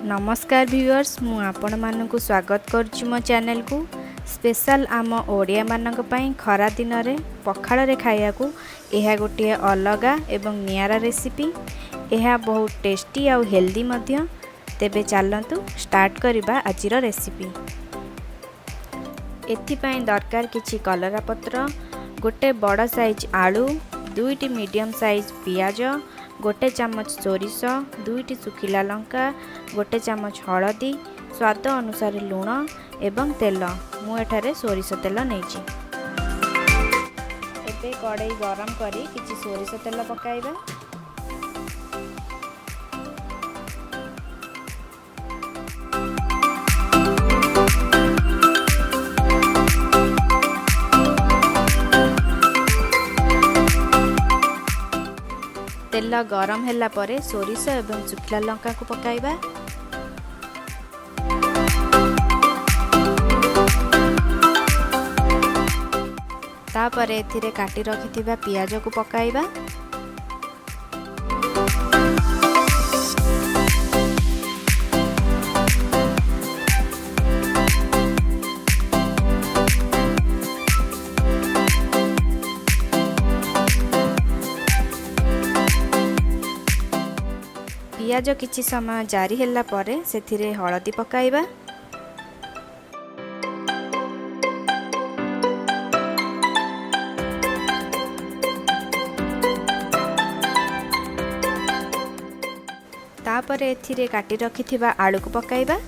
नमस्कार व्यूअर्स मु आपण मानकु स्वागत करछु मो चैनल को स्पेशल आम ओडिया मानक पई खरा दिन रे पखाल रे खाया को एहा गोटे अलगा एवं नियारा रेसिपी एहा बहुत टेस्टी आउ हेल्दी मध्य। तेबे चलंतु स्टार्ट करिबा आजिर रेसिपी। एथि पई दरकार किछि कलरा पत्र, गोटे बड़ साइज आलू, दुईटी मीडियम साइज पियाज, गोटे चामच सोरिष, दुईटी सुखिला लंका, गोटे चामच हलदी, स्वाद अनुसार लूण एवं तेल। मु एठारे सोरिष तेल नेइछि। एबे कड़ाई गरम करी किछि सोरिष तेल पकाइबा। तेल गरम हैला परे सोरिष एवं सुखिला लंका को पकाइबा। तापरे एथिरे काटी रखिथिबा पियाज को पकाइबा। पियाज किछि समय जारी हैला परे सेथिरे हलदी पकाइबा। तापरे एथिरे काटी रखिथिबा आलू को पकाइबा।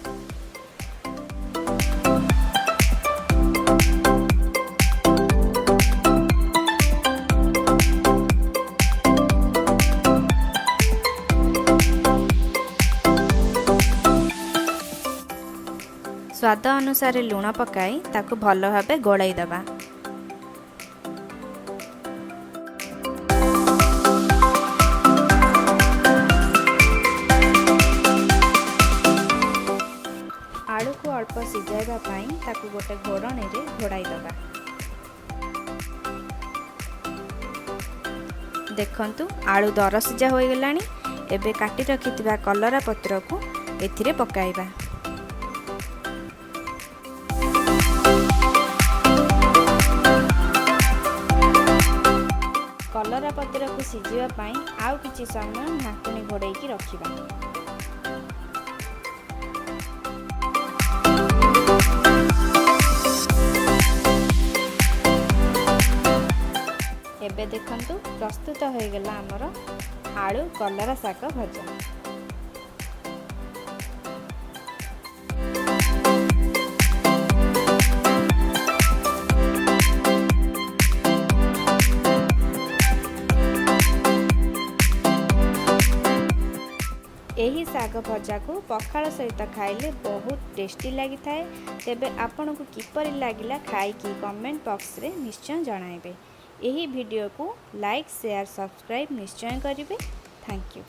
स्वाद अनुसार लूण पकाई ताकू भल भाबे गोलाई दबा। आलू को अल्प सिझाइबा पाई ताकू गोटे घोड़णी रे घोड़ाई दबा। देखंतु आलू दर सिझा होई गलानी। एबे काटी रखिथिबा कलरा पत्र को एथिरे पकाइबा। कलरा पत्र को सिझिबा पाई आउ किछि समय ढाकुणी घोड़ाई की रखिबा। एबे देखंतु प्रस्तुत हो गला हमर आलू कलरा शाक भजा। एही साग भजा को पखाल सहित खाइले बहुत टेस्टी लगी थाए। तेबे आपन को किपरि लागिला खाई की कमेंट बॉक्स रे निश्चय जणाइबे। एही वीडियो को लाइक शेयर सब्सक्राइब निश्चय करिवे। Thank you.